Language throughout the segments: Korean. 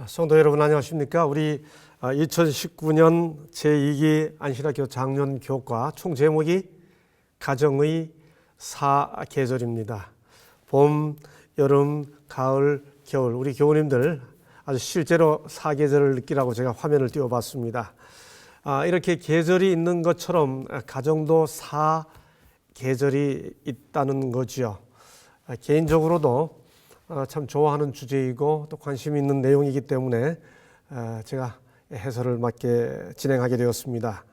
성도 여러분 안녕하십니까? 우리 2019년 제2기 안신학교 작년 교과 총 제목이 가정의 사계절입니다. 봄, 여름, 가을, 겨울 우리 교우님들 아주 실제로 사계절을 느끼라고 제가 화면을 띄워봤습니다. 이렇게 계절이 있는 것처럼 가정도 사계절이 있다는 거지요. 개인적으로도 참 좋아하는 주제이고 또 관심 있는 내용이기 때문에 제가 해설을 맡게 진행하게 되었습니다.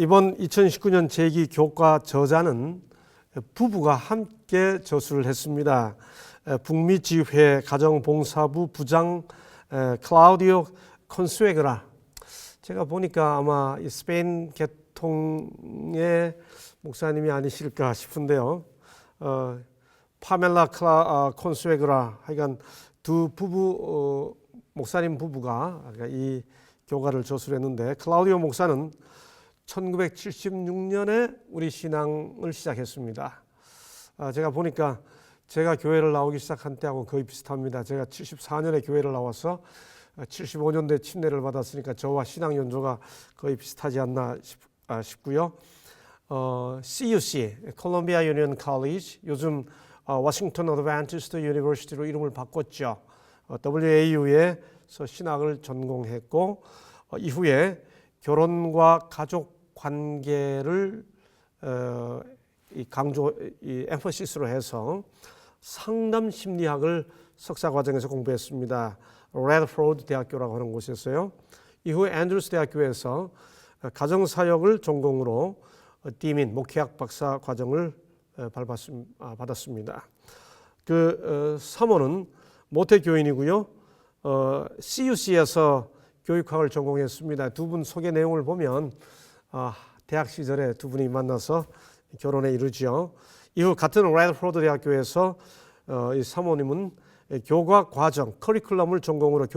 이번 2019년 제2기 교과 저자는 부부가 함께 저술을 했습니다. 북미지회 가정봉사부 부장 클라우디오 콘수에그라. 제가 보니까 아마 스페인 계통의 목사님이 아니실까 싶은데요. 파멜라 콘수에그라 하여간 두 부부 목사님 부부가 이 교과를 저술했는데 클라우디오 목사는 1976년에 우리 신앙을 시작했습니다. 제가 보니까 제가 교회를 나오기 시작한 때하고 거의 비슷합니다. 제가 74년에 교회를 나와서 75년도에 침례를 받았으니까 저와 신앙 연조가 거의 비슷하지 않나 싶고요. CUC, 콜롬비아 유니언 컬리지, 요즘 워싱턴 어드밴티스트 유니버시티로 이름을 바꿨죠. WAU에서 신학을 전공했고 이후에 결혼과 가족 관계를 엠퍼시스로 해서 상담 심리학을 석사 과정에서 공부했습니다. 레드포드 대학교라고 하는 곳이었어요. 이후 앤드루스 대학교에서 가정사역을 전공으로 디민 목회학 박사 과정을 받았습니다. 그 사모는 모태교인이고요. CUC에서 교육학을 전공했습니다. 두 분 소개 내용을 보면 대학 시절에 두 분이 만나서 결혼에 이르죠. 이후 같은 레드포드 대학교에서 이 사모님은 교과 과정 커리큘럼을 전공으로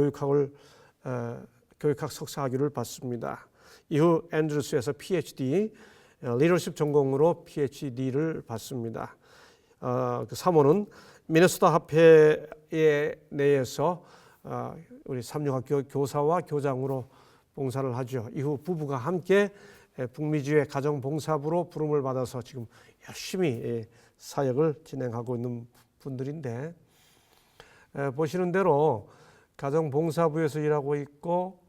교육학 석사학위를 받습니다. 이후 앤드루스에서 PhD 리더십 전공으로 PhD를 받습니다. 그 사모는 미네소타 합회 내에서 우리 삼육학교 교사와 교장으로 봉사를 하죠. 이후 부부가 함께 북미지회 가정봉사부로 부름을 받아서 지금 열심히 사역을 진행하고 있는 분들인데 보시는 대로 가정봉사부에서 일하고 있고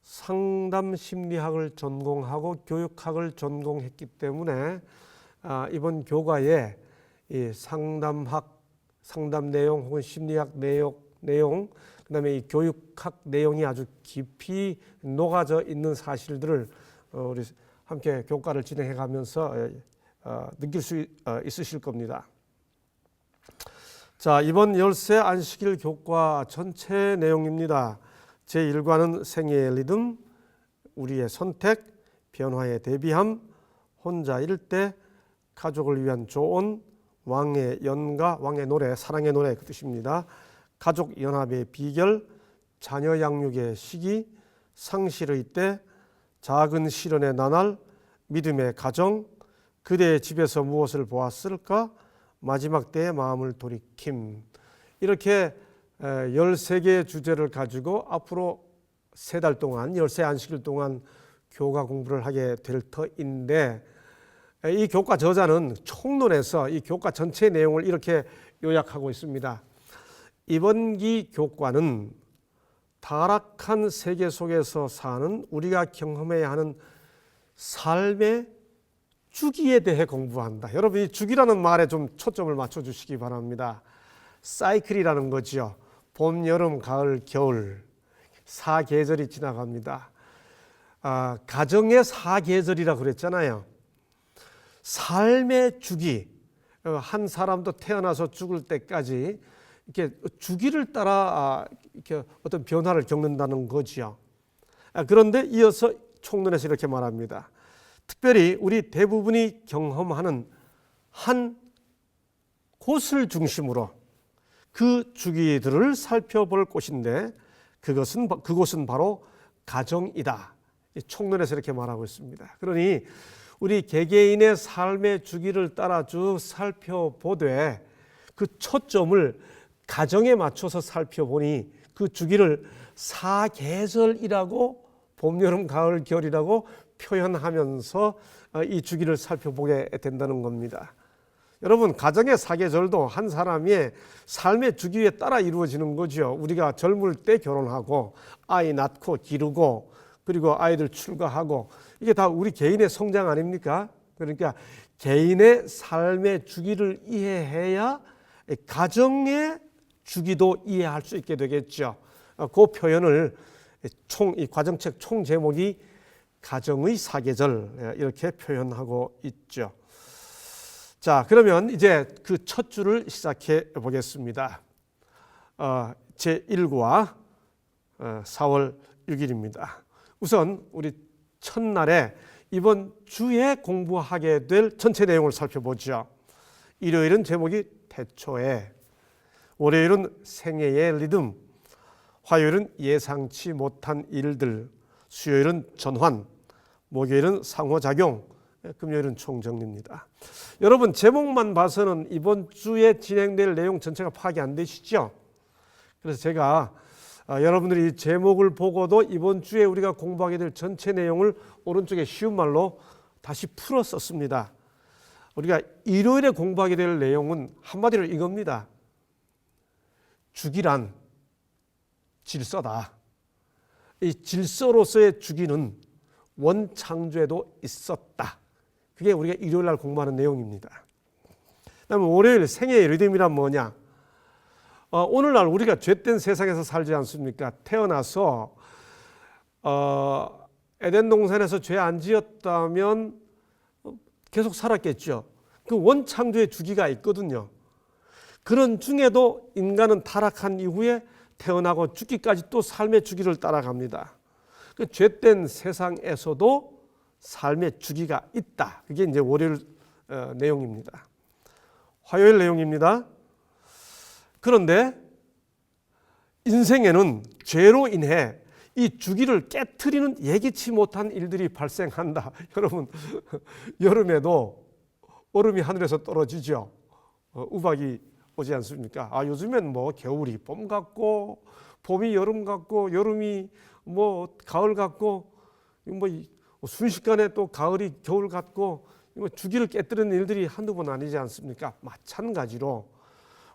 상담 심리학을 전공하고 교육학을 전공했기 때문에 이번 교과에 이 상담 내용 혹은 심리학 내용 그다음에 이 교육학 내용이 아주 깊이 녹아져 있는 사실들을 우리 함께 교과를 진행해 가면서 느낄 수 있으실 겁니다. 자, 이번 열세 안식일 교과 전체 내용입니다. 제1과는 생애의 리듬, 우리의 선택, 변화에 대비함, 혼자일 때, 가족을 위한 조언, 왕의 연가, 왕의 노래, 사랑의 노래 그 뜻입니다. 가족 연합의 비결, 자녀 양육의 시기, 상실의 때, 작은 시련의 나날, 믿음의 가정, 그대의 집에서 무엇을 보았을까, 마지막 때의 마음을 돌이킴. 이렇게 13개의 주제를 가지고 앞으로 3달 동안 13 안식일 동안 교과 공부를 하게 될 터인데 이 교과 저자는 총론에서 이 교과 전체 내용을 이렇게 요약하고 있습니다. 이번 기 교과는 타락한 세계 속에서 사는 우리가 경험해야 하는 삶의 주기에 대해 공부한다. 여러분 이 주기라는 말에 좀 초점을 맞춰주시기 바랍니다. 사이클이라는 거죠. 봄, 여름, 가을, 겨울 4계절이 지나갑니다. 가정의 4계절이라고 그랬잖아요. 삶의 주기, 한 사람도 태어나서 죽을 때까지 이렇게 주기를 따라 이렇게 어떤 변화를 겪는다는 거지요. 그런데 이어서 총론에서 이렇게 말합니다. 특별히 우리 대부분이 경험하는 한 곳을 중심으로 그 주기들을 살펴볼 곳인데 그곳은 바로 가정이다. 총론에서 이렇게 말하고 있습니다. 그러니 우리 개개인의 삶의 주기를 따라 쭉 살펴보되 그 초점을 가정에 맞춰서 살펴보니 그 주기를 사계절이라고 봄, 여름, 가을, 겨울이라고 표현하면서 이 주기를 살펴보게 된다는 겁니다. 여러분, 가정의 사계절도 한 사람의 삶의 주기에 따라 이루어지는 거죠. 우리가 젊을 때 결혼하고 아이 낳고 기르고 그리고 아이들 출가하고 이게 다 우리 개인의 성장 아닙니까? 그러니까 개인의 삶의 주기를 이해해야 가정의 주기도 이해할 수 있게 되겠죠. 그 표현을 이 과정책 총 제목이 가정의 사계절 이렇게 표현하고 있죠. 자, 그러면 이제 그 첫 주를 시작해 보겠습니다. 제1과 4월 6일입니다. 우선 우리 첫날에 이번 주에 공부하게 될 전체 내용을 살펴보죠. 일요일은 제목이 태초에, 월요일은 생애의 리듬, 화요일은 예상치 못한 일들, 수요일은 전환, 목요일은 상호작용, 금요일은 총정리입니다. 여러분, 제목만 봐서는 이번 주에 진행될 내용 전체가 파악이 안 되시죠? 그래서 제가 여러분들이 이 제목을 보고도 이번 주에 우리가 공부하게 될 전체 내용을 오른쪽에 쉬운 말로 다시 풀어 썼습니다. 우리가 일요일에 공부하게 될 내용은 한마디로 이겁니다. 주기란 질서다. 이 질서로서의 주기는 원창조에도 있었다. 그게 우리가 일요일 날 공부하는 내용입니다. 그다음에 월요일 생애의 리듬이란 뭐냐? 오늘날 우리가 죄된 세상에서 살지 않습니까? 태어나서 에덴 동산에서 죄 안 지었다면 계속 살았겠죠. 그 원창조의 주기가 있거든요. 그런 중에도 인간은 타락한 이후에 태어나고 죽기까지 또 삶의 주기를 따라갑니다. 그 죄된 세상에서도 삶의 주기가 있다. 그게 이제 월요일 내용입니다. 화요일 내용입니다. 그런데 인생에는 죄로 인해 이 주기를 깨트리는 예기치 못한 일들이 발생한다. 여러분, 여름에도 얼음이 하늘에서 떨어지죠. 우박이 오지 않습니까? 요즘엔 뭐 겨울이 봄 같고 봄이 여름 같고 여름이 뭐 가을 같고 뭐 순식간에 또 가을이 겨울 같고 주기를 깨뜨리는 일들이 한두 번 아니지 않습니까? 마찬가지로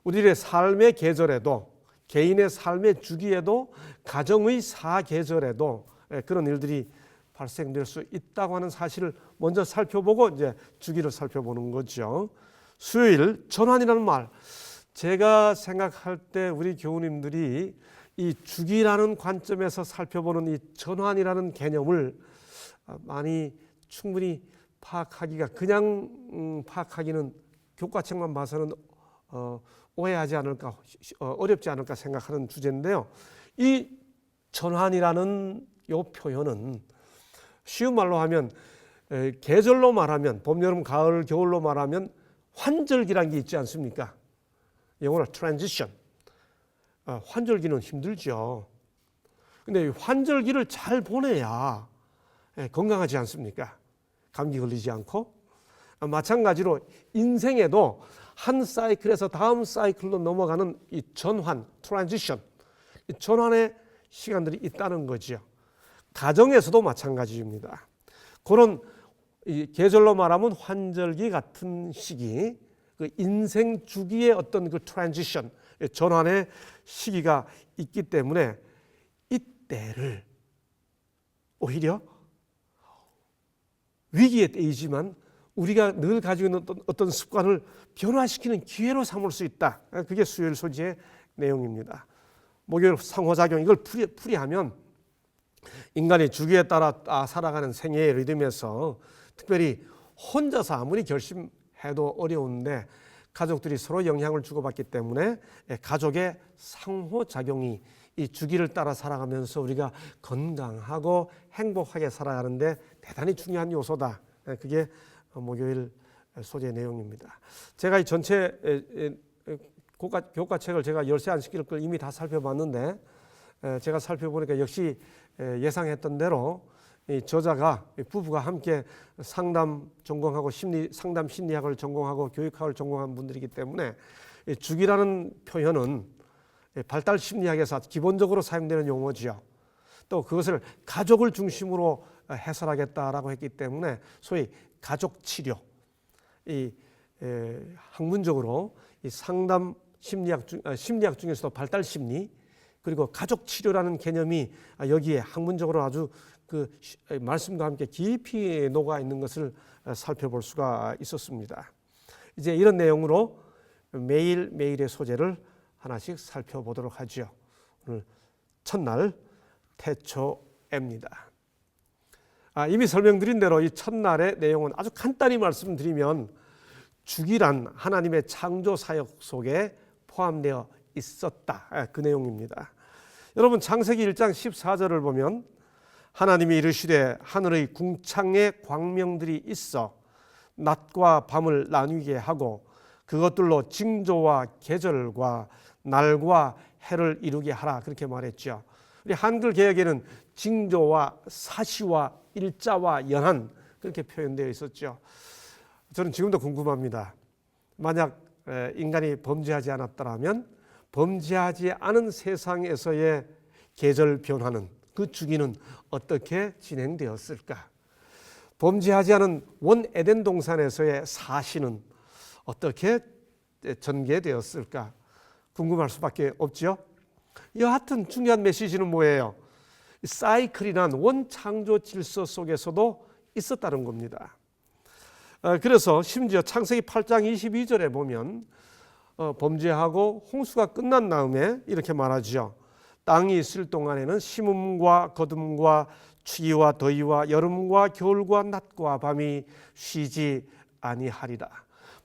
우리의 삶의 계절에도 개인의 삶의 주기에도 가정의 사계절에도 그런 일들이 발생될 수 있다고 하는 사실을 먼저 살펴보고 이제 주기를 살펴보는 거죠. 수요일 전환이라는 말, 제가 생각할 때 우리 교우님들이 이 주기라는 관점에서 살펴보는 이 전환이라는 개념을 많이 충분히 파악하기가 그냥 파악하기는 교과책만 봐서는 오해하지 않을까, 어렵지 않을까 생각하는 주제인데요. 이 전환이라는 이 표현은 쉬운 말로 하면 계절로 말하면 봄, 여름, 가을, 겨울로 말하면 환절기라는 게 있지 않습니까? 영어로 transition. 환절기는 힘들죠. 근데 환절기를 잘 보내야 건강하지 않습니까? 감기 걸리지 않고. 마찬가지로 인생에도 한 사이클에서 다음 사이클로 넘어가는 이 전환, 트랜지션, 이 전환의 시간들이 있다는 거죠. 가정에서도 마찬가지입니다. 그런 이 계절로 말하면 환절기 같은 시기, 그 인생 주기의 어떤 그 트랜지션, 전환의 시기가 있기 때문에 이때를 오히려 위기의 때이지만 우리가 늘 가지고 있는 어떤 습관을 변화시키는 기회로 삼을 수 있다. 그게 수요일 소지의 내용입니다. 목요일 상호작용, 이걸 풀이하면 인간의 주기에 따라 살아가는 생애의 리듬에서 특별히 혼자서 아무리 결심해도 어려운데 가족들이 서로 영향을 주고받기 때문에 가족의 상호작용이 이 주기를 따라 살아가면서 우리가 건강하고 행복하게 살아가는데 대단히 중요한 요소다. 그게 목요일 소재 내용입니다. 제가 이 전체 교과책을 제가 열세 안 시킬 걸 이미 다 살펴봤는데 제가 살펴보니까 역시 예상했던 대로 이 저자가 부부가 함께 상담 전공하고 상담 심리학을 전공하고 교육학을 전공한 분들이기 때문에 주기라는 표현은 발달 심리학에서 기본적으로 사용되는 용어지요. 또 그것을 가족을 중심으로 해설하겠다라고 했기 때문에 소위 가족 치료, 학문적으로 이 상담 심리학 중에서도 발달 심리 그리고 가족 치료라는 개념이 여기에 학문적으로 아주 그 말씀과 함께 깊이 녹아 있는 것을 살펴볼 수가 있었습니다. 이제 이런 내용으로 매일매일의 소재를 하나씩 살펴보도록 하죠. 오늘 첫날 태초입니다. 이미 설명드린 대로 이 첫날의 내용은 아주 간단히 말씀드리면 주기란 하나님의 창조 사역 속에 포함되어 있었다. 그 내용입니다. 여러분 창세기 1장 14절을 보면 하나님이 이르시되 하늘의 궁창에 광명들이 있어 낮과 밤을 나누게 하고 그것들로 징조와 계절과 날과 해를 이루게 하라 그렇게 말했죠. 우리 한글 개역에는 징조와 사시와 일자와 연한 그렇게 표현되어 있었죠. 저는 지금도 궁금합니다. 만약 인간이 범죄하지 않았더라면 범죄하지 않은 세상에서의 계절 변화는 그 주기는 어떻게 진행되었을까? 범죄하지 않은 원 에덴 동산에서의 사시는 어떻게 전개되었을까? 궁금할 수밖에 없죠. 여하튼 중요한 메시지는 뭐예요? 사이클이란 원창조 질서 속에서도 있었다는 겁니다. 그래서 심지어 창세기 8장 22절에 보면 범죄하고 홍수가 끝난 다음에 이렇게 말하죠. 땅이 있을 동안에는 심음과 거둠과 추위와 더위와 여름과 겨울과 낮과 밤이 쉬지 아니하리라.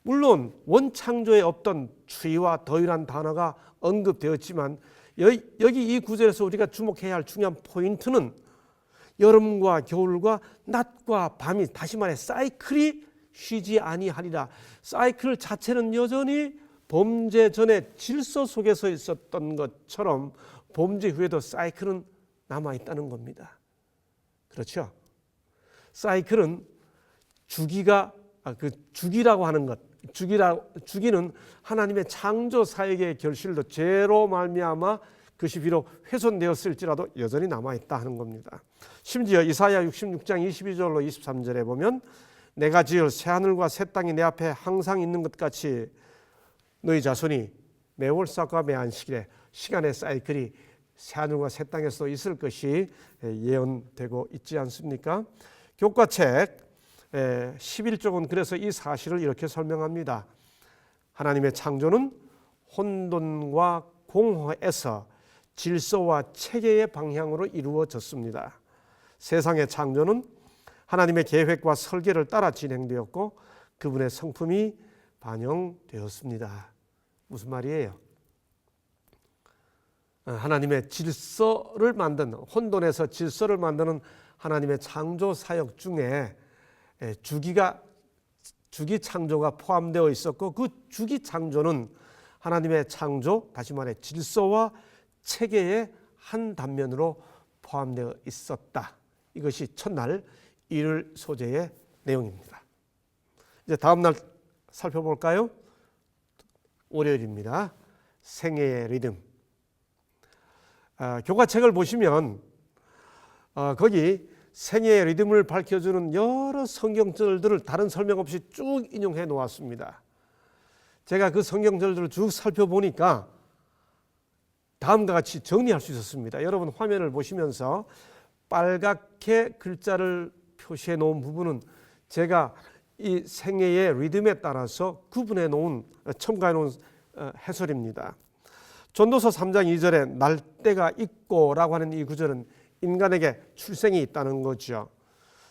물론 원창조에 없던 추위와 더위란 단어가 언급되었지만 여기 이 구절에서 우리가 주목해야 할 중요한 포인트는 여름과 겨울과 낮과 밤이 다시 말해 사이클이 쉬지 아니하리라. 사이클 자체는 여전히 범죄 전에 질서 속에서 있었던 것처럼 범죄 후에도 사이클은 남아있다는 겁니다. 그렇죠? 사이클은 주기라고 하는 것, 주기는 하나님의 창조 사역의 결실로 죄로 말미암아 그것이 비록 훼손되었을지라도 여전히 남아있다 하는 겁니다. 심지어 이사야 66장 22절로 23절에 보면 내가 지을 새하늘과 새 땅이 내 앞에 항상 있는 것 같이 너희 자손이 매월삭과 매안식일에 시간의 사이클이 새하늘과 새 땅에서 있을 것이 예언되고 있지 않습니까? 교과책 11쪽은 그래서 이 사실을 이렇게 설명합니다. 하나님의 창조는 혼돈과 공허에서 질서와 체계의 방향으로 이루어졌습니다. 세상의 창조는 하나님의 계획과 설계를 따라 진행되었고 그분의 성품이 반영되었습니다. 무슨 말이에요? 하나님의 질서를 만든 혼돈에서 질서를 만드는 하나님의 창조 사역 중에 주기 창조가 포함되어 있었고 그 주기 창조는 하나님의 창조, 다시 말해 질서와 체계의 한 단면으로 포함되어 있었다. 이것이 첫날 일요일 소재의 내용입니다. 이제 다음 날 살펴볼까요? 월요일입니다. 생애의 리듬. 교과책을 보시면 거기 생애의 리듬을 밝혀주는 여러 성경절들을 다른 설명 없이 쭉 인용해 놓았습니다. 제가 그 성경절들을 쭉 살펴보니까 다음과 같이 정리할 수 있었습니다. 여러분 화면을 보시면서 빨갛게 글자를 표시해 놓은 부분은 제가 이 생애의 리듬에 따라서 구분해 놓은 첨가해 놓은 해설입니다. 전도서 3장 2절에 날 때가 있고라고 하는 이 구절은 인간에게 출생이 있다는 거죠.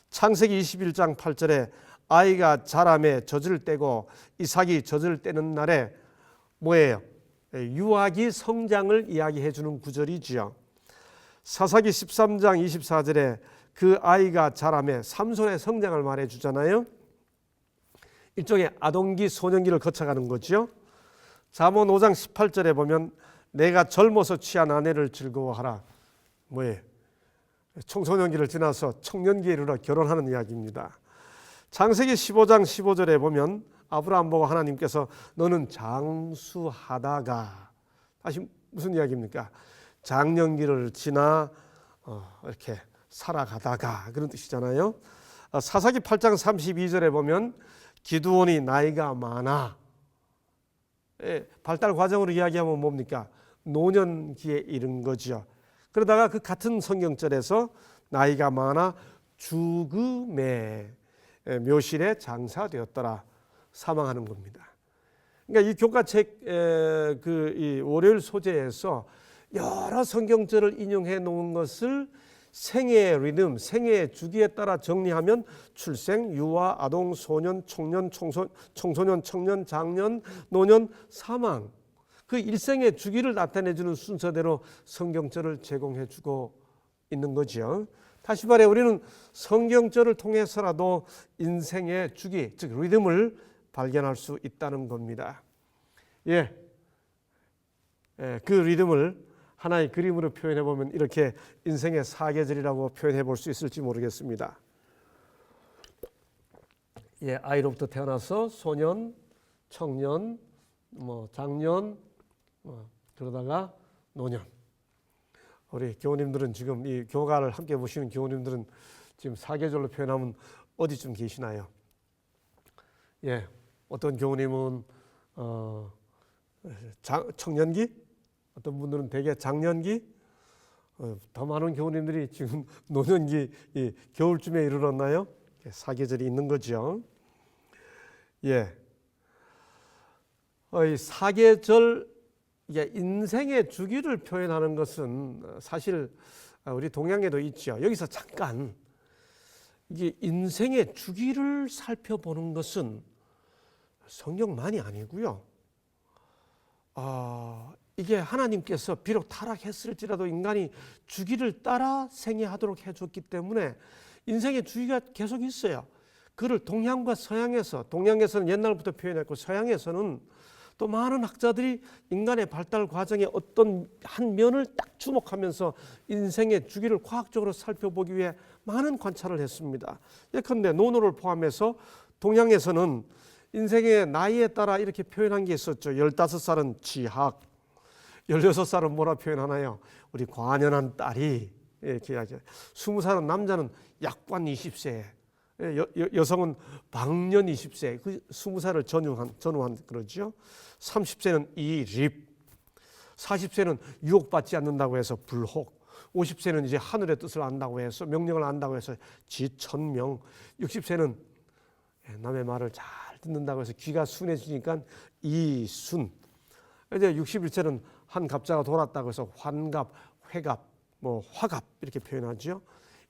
창세기 21장 8절에 아이가 자라매 젖을 떼고 이삭이 젖을 떼는 날에 뭐예요? 유아기 성장을 이야기해 주는 구절이지요. 사사기 13장 24절에 그 아이가 자라매 삼손의 성장을 말해 주잖아요. 일종의 아동기 소년기를 거쳐가는 거죠. 잠언 5장 18절에 보면 내가 젊어서 취한 아내를 즐거워하라. 뭐예요? 청소년기를 지나서 청년기에 이르러 결혼하는 이야기입니다. 창세기 15장 15절에 보면 아브라함 보고 하나님께서 너는 장수하다가 다시 무슨 이야기입니까? 장년기를 지나 이렇게 살아가다가 그런 뜻이잖아요. 사사기 8장 32절에 보면 기드온이 나이가 많아. 발달 과정으로 이야기하면 뭡니까? 노년기에 이른 거죠. 그러다가 그 같은 성경절에서 나이가 많아 죽음의 묘실에 장사되었더라, 사망하는 겁니다. 그러니까 이 교과책 이 월요일 소재에서 여러 성경절을 인용해 놓은 것을 생애의 리듬, 생애의 주기에 따라 정리하면 출생, 유아, 아동, 소년, 청년, 청소년, 청년, 장년, 노년, 사망, 그 일생의 주기를 나타내주는 순서대로 성경절을 제공해주고 있는 거죠. 다시 말해 우리는 성경절을 통해서라도 인생의 주기, 즉 리듬을 발견할 수 있다는 겁니다. 그 리듬을 하나의 그림으로 표현해 보면 이렇게 인생의 사계절이라고 표현해 볼 수 있을지 모르겠습니다. 아이로부터 태어나서 소년, 청년, 장년, 그러다가 노년. 우리 교우님들은 지금 이 교가를 함께 보시는 교우님들은 지금 사계절로 표현하면 어디쯤 계시나요? 어떤 교우님은 청년기, 어떤 분들은 대개 장년기, 더 많은 교우님들이 지금 노년기, 겨울쯤에 이르렀나요? 사계절이 있는 거죠. 이 사계절, 인생의 주기를 표현하는 것은 사실 우리 동양에도 있죠. 여기서 잠깐 이게 인생의 주기를 살펴보는 것은 성경만이 아니고요. 이게 하나님께서 비록 타락했을지라도 인간이 주기를 따라 생애하도록 해줬기 때문에 인생의 주기가 계속 있어요. 그를 동양과 서양에서, 동양에서는 옛날부터 표현했고 서양에서는 또 많은 학자들이 인간의 발달 과정의 어떤 한 면을 딱 주목하면서 인생의 주기를 과학적으로 살펴보기 위해 많은 관찰을 했습니다. 예컨대 노노를 포함해서 동양에서는 인생의 나이에 따라 이렇게 표현한 게 있었죠. 15살은 지학, 16살은 뭐라 표현하나요? 우리 관연한 딸이, 이렇게 이야기해요. 20살은 남자는 약관 20세, 여성은 방년 20세, 그 20살을 전후한 그러죠. 30세는 이립, 40세는 유혹받지 않는다고 해서 불혹, 50세는 이제 하늘의 뜻을 안다고 해서 명령을 안다고 해서 지천명, 60세는 남의 말을 잘 듣는다고 해서 귀가 순해지니까 이순, 이제 61세는 한 갑자가 돌았다고 해서 환갑, 회갑, 화갑 이렇게 표현하죠.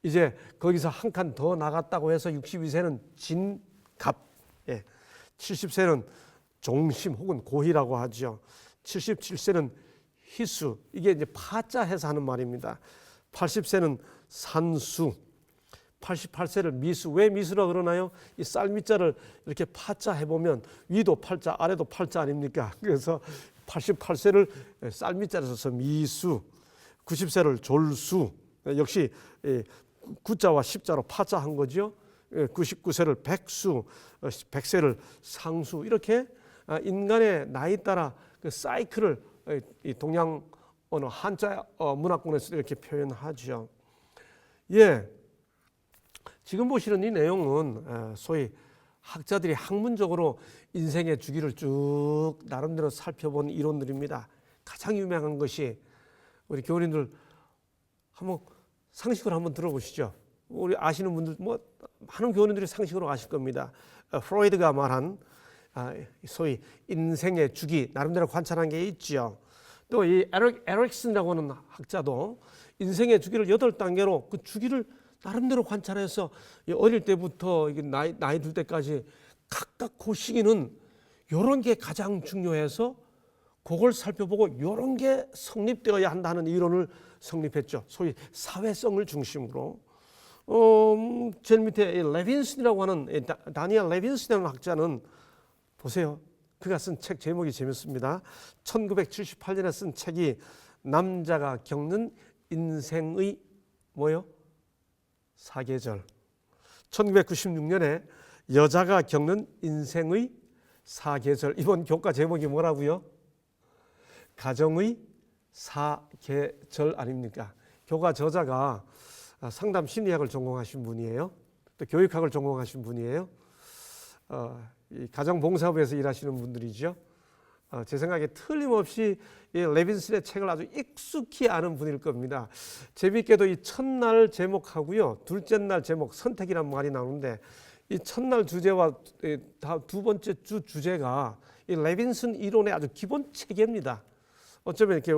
이제 거기서 한 칸 더 나갔다고 해서 62세는 진갑, 70세는 종심 혹은 고희라고 하죠. 77세는 희수, 이게 이제 파자해서 하는 말입니다. 80세는 산수, 88세를 미수. 왜 미수라 그러나요? 이 쌀미자를 이렇게 파자 해보면 위도 팔자, 아래도 팔자 아닙니까? 그래서 88세를 쌀미자를 써서 미수, 90세를 졸수, 역시 구자와 십자로 파자한 거죠. 99세를 백수, 100세를 상수, 이렇게 인간의 나이 따라 그 사이클을 이 동양 언어 한자 문화권에서 이렇게 표현하죠. 지금 보시는 이 내용은 소위 학자들이 학문적으로 인생의 주기를 쭉 나름대로 살펴본 이론들입니다. 가장 유명한 것이 우리 교우님들 한번 상식으로 한번 들어보시죠. 우리 아시는 분들 많은 교우님들이 상식으로 아실 겁니다. 프로이드가 말한 소위 인생의 주기 나름대로 관찰한 게 있죠. 또 이 에릭슨이라고 하는 학자도 인생의 주기를 8단계로 그 주기를 나름대로 관찰해서 어릴 때부터 나이 들 때까지 각각 그 시기는 이런 게 가장 중요해서 그걸 살펴보고 이런 게 성립되어야 한다는 이론을 성립했죠. 소위 사회성을 중심으로. 제일 밑에 레빈슨이라고 하는 다니엘 레빈슨이라는 학자는 보세요. 그가 쓴 책 제목이 재밌습니다. 1978년에 쓴 책이 남자가 겪는 인생의 사계절. 1996년에 여자가 겪는 인생의 사계절. 이번 교과 제목이 뭐라고요? 가정의 사계절 아닙니까? 교과 저자가 상담 심리학을 전공하신 분이에요. 또 교육학을 전공하신 분이에요. 이 가정봉사업에서 일하시는 분들이죠. 제 생각에 틀림없이 이 레빈슨의 책을 아주 익숙히 아는 분일 겁니다. 재미있게도 이 첫날 제목하고요, 둘째 날 제목 선택이라는 말이 나오는데 이 첫날 주제와 두 번째 주 주제가 이 레빈슨 이론의 아주 기본 체계입니다. 어쩌면 이렇게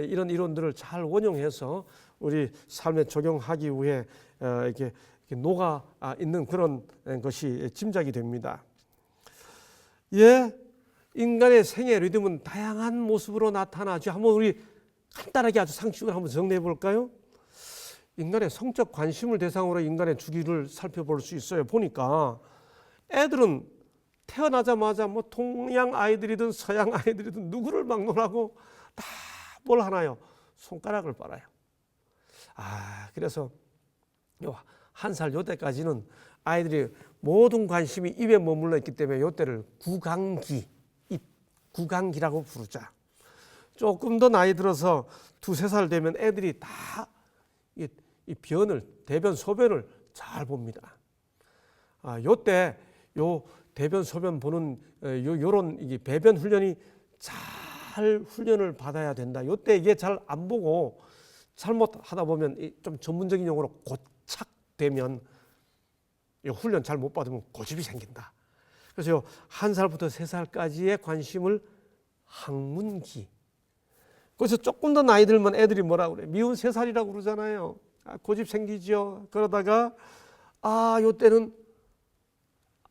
이런 이론들을 잘 원용해서 우리 삶에 적용하기 위해 이렇게 녹아 있는 그런 것이 짐작이 됩니다. 예, 인간의 생애 리듬은 다양한 모습으로 나타나죠. 한번 우리 간단하게 아주 상식으로 한번 정리해 볼까요? 인간의 성적 관심을 대상으로 인간의 주기를 살펴볼 수 있어요. 보니까 애들은 태어나자마자 뭐 동양 아이들이든 서양 아이들이든 누구를 막론하고 다 뭘 하나요? 손가락을 빨아요. 그래서 한 살 요때까지는 아이들이 모든 관심이 입에 머물러 있기 때문에 요때를 구강기라고 부르자. 조금 더 나이 들어서 두세 살 되면 애들이 다 이 대변 소변을 잘 봅니다. 요때 요 대변 소변 보는 요런 이게 배변 훈련이 잘 훈련을 받아야 된다. 요때 이게 잘 안 보고 잘못하다 보면 좀 전문적인 용어로 고착되면 훈련 잘 못 받으면 고집이 생긴다. 그래서 한 살부터 세 살까지의 관심을 학문기. 그래서 조금 더 나이 들면 애들이 뭐라고 그래? 미운 세 살이라고 그러잖아요. 고집 생기죠. 그러다가 요때는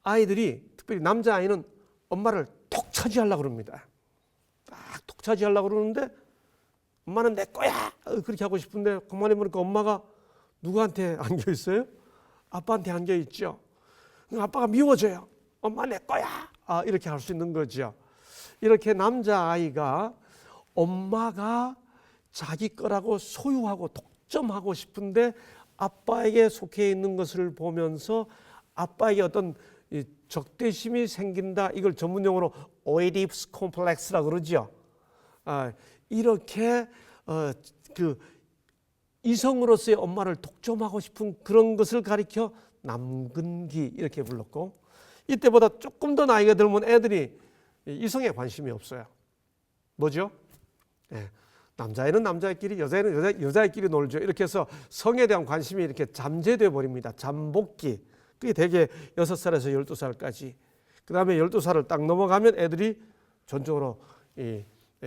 아이들이 특별히 남자아이는 엄마를 톡 차지하려고 그럽니다. 딱 톡 차지하려고 그러는데 엄마는 내 거야 그렇게 하고 싶은데 가만히 보니까 엄마가 누구한테 안겨 있어요? 아빠한테 안겨 있죠. 아빠가 미워져요. 엄마 내 거야 이렇게 할 수 있는 거죠. 이렇게 남자아이가 엄마가 자기 거라고 소유하고 독점하고 싶은데 아빠에게 속해 있는 것을 보면서 아빠에게 어떤 적대심이 생긴다. 이걸 전문용어로 오이디푸스 콤플렉스라고 그러죠. 이렇게 그 이성으로서의 엄마를 독점하고 싶은 그런 것을 가리켜 남근기 이렇게 불렀고, 이때보다 조금 더 나이가 들면 애들이 이성에 관심이 없어요. 뭐죠? 남자애는 남자애끼리, 여자애는 여자애끼리 놀죠. 이렇게 해서 성에 대한 관심이 이렇게 잠재돼 버립니다. 잠복기. 그게 대개 6살에서 12살까지. 그 다음에 12살을 딱 넘어가면 애들이 전적으로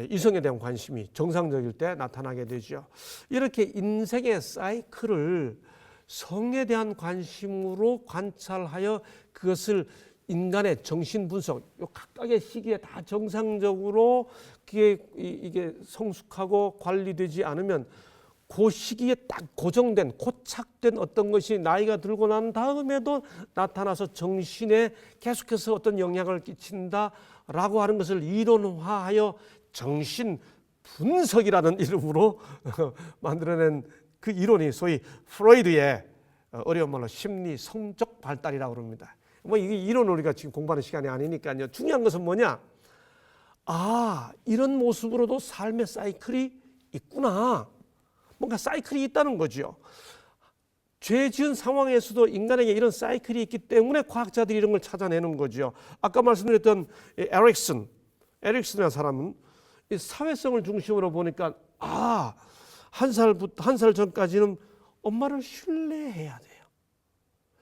이성에 대한 관심이 정상적일 때 나타나게 되죠. 이렇게 인생의 사이클을 성에 대한 관심으로 관찰하여 그것을 인간의 정신 분석, 요 각각의 시기에 다 정상적으로 이게 성숙하고 관리되지 않으면 그 시기에 딱 고정된, 고착된 어떤 것이 나이가 들고 난 다음에도 나타나서 정신에 계속해서 어떤 영향을 끼친다라고 하는 것을 이론화하여 정신 분석이라는 이름으로 만들어낸 그 이론이 소위 프로이드의 어려운 말로 심리 성적 발달이라고 합니다. 뭐 이게 이론 우리가 지금 공부하는 시간이 아니니까요. 중요한 것은 뭐냐? 이런 모습으로도 삶의 사이클이 있구나. 뭔가 사이클이 있다는 거죠. 죄 지은 상황에서도 인간에게 이런 사이클이 있기 때문에 과학자들이 이런 걸 찾아내는 거죠. 아까 말씀드렸던 에릭슨이라는 사람은 이 사회성을 중심으로 보니까 한 살 전까지는 엄마를 신뢰해야 돼요.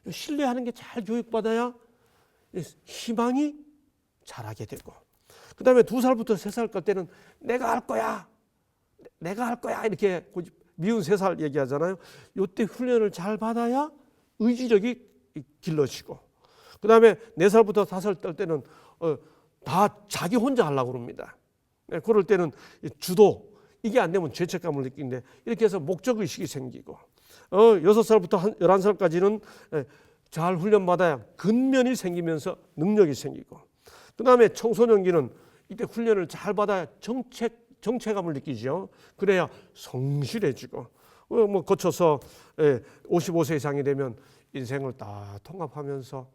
신뢰하는 게 잘 교육받아야 희망이 자라게 되고, 그 다음에 2살부터 3살 때는 내가 할 거야 이렇게 미운 3살 얘기하잖아요. 이때 훈련을 잘 받아야 의지력이 길러지고, 그 다음에 4살부터 5살 때 때는 다 자기 혼자 하려고 그럽니다. 그럴 때는 주도, 이게 안 되면 죄책감을 느끼는데 이렇게 해서 목적의식이 생기고, 6살부터 11살까지는 잘 훈련받아야 근면이 생기면서 능력이 생기고, 그 다음에 청소년기는 이때 훈련을 잘 받아야 정체감을 느끼죠. 그래야 성실해지고, 거쳐서 55세 이상이 되면 인생을 다 통합하면서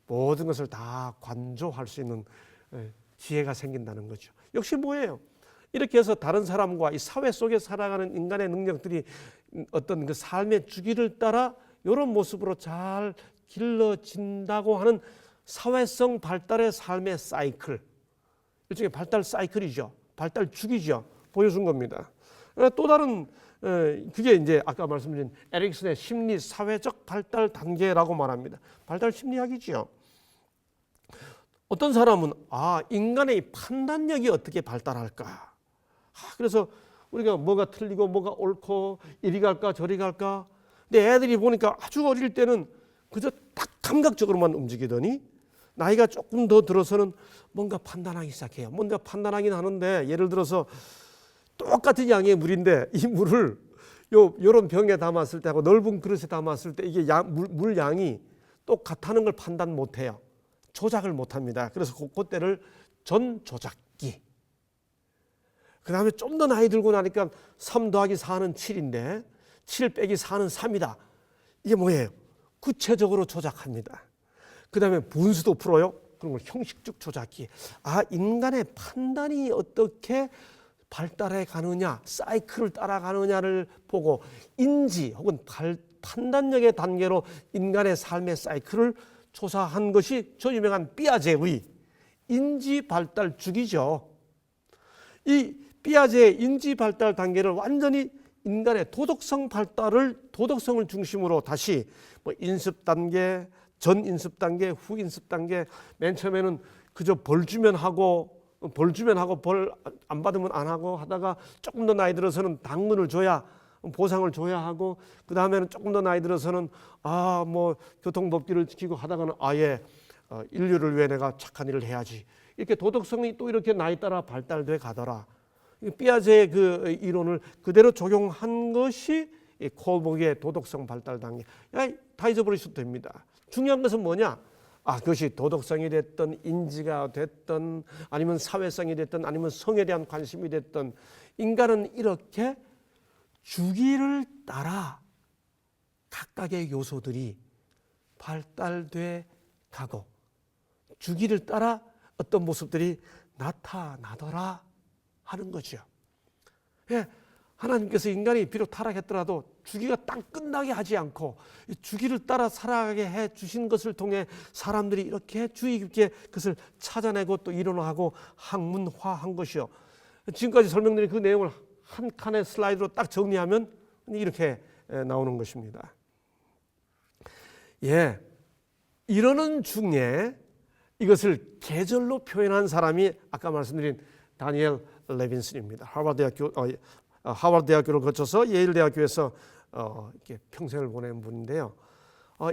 모든 것을 다 관조할 수 있는 지혜가 생긴다는 거죠. 역시 뭐예요? 이렇게 해서 다른 사람과 이 사회 속에 살아가는 인간의 능력들이 어떤 그 삶의 주기를 따라 이런 모습으로 잘 길러진다고 하는 사회성 발달의 삶의 사이클, 일종의 발달 사이클이죠. 발달 주기죠. 보여준 겁니다. 또 다른 그게 이제 아까 말씀드린 에릭슨의 심리 사회적 발달 단계라고 말합니다. 발달 심리학이지요. 어떤 사람은 인간의 판단력이 어떻게 발달할까? 그래서 우리가 뭐가 틀리고 뭐가 옳고 이리 갈까 저리 갈까. 근데 애들이 보니까 아주 어릴 때는 그저 딱 감각적으로만 움직이더니 나이가 조금 더 들어서는 뭔가 판단하기 시작해요. 뭔가 판단하긴 하는데 예를 들어서 똑같은 양의 물인데 이 물을 요런 병에 담았을 때하고 넓은 그릇에 담았을 때 이게 물 양이 똑같다는 걸 판단 못해요. 조작을 못합니다. 그래서 그때를 전조작기. 그 다음에 좀 더 나이 들고 나니까 3 더하기 4는 7인데 7 빼기 4는 3이다. 이게 뭐예요? 구체적으로 조작합니다. 그 다음에 분수도 풀어요. 그런 걸 형식적 조작기. 인간의 판단이 어떻게 발달해 가느냐, 사이클을 따라가느냐를 보고 인지 혹은 판단력의 단계로 인간의 삶의 사이클을 조사한 것이 저 유명한 삐아제의 인지 발달 주기죠. 이 삐아제의 인지 발달 단계를 완전히 인간의 도덕성을 중심으로 다시 인습 단계, 전 인습 단계, 후 인습 단계, 맨 처음에는 그저 벌 주면 하고 벌 안 받으면 안 하고 하다가 조금 더 나이 들어서는 당근을 줘야 보상을 줘야 하고 그 다음에는 조금 더 나이 들어서는 교통법규를 지키고 하다가는 아예 인류를 위해 내가 착한 일을 해야지. 이렇게 도덕성이 또 이렇게 나이 따라 발달돼 가더라. 삐아제의 그 이론을 그대로 적용한 것이 콜복의 도덕성 발달 단계. 다 잊어버리셔도 됩니다. 중요한 것은 뭐냐? 그것이 도덕성이 됐든 인지가 됐든 아니면 사회성이 됐든 아니면 성에 대한 관심이 됐든 인간은 이렇게 주기를 따라 각각의 요소들이 발달돼 가고 주기를 따라 어떤 모습들이 나타나더라 하는 거죠. 하나님께서 인간이 비록 타락했더라도 주기가 딱 끝나게 하지 않고 주기를 따라 살아가게 해 주신 것을 통해 사람들이 이렇게 주의 깊게 그것을 찾아내고 또 이론화하고 학문화한 것이요. 지금까지 설명드린 그 내용을 한 칸의 슬라이드로 딱 정리하면 이렇게 나오는 것입니다. 이러는 중에 이것을 계절로 표현한 사람이 아까 말씀드린 다니엘 레빈슨입니다. 하버드 대학교를 거쳐서 예일 대학교에서 이렇게 평생을 보낸 분인데요.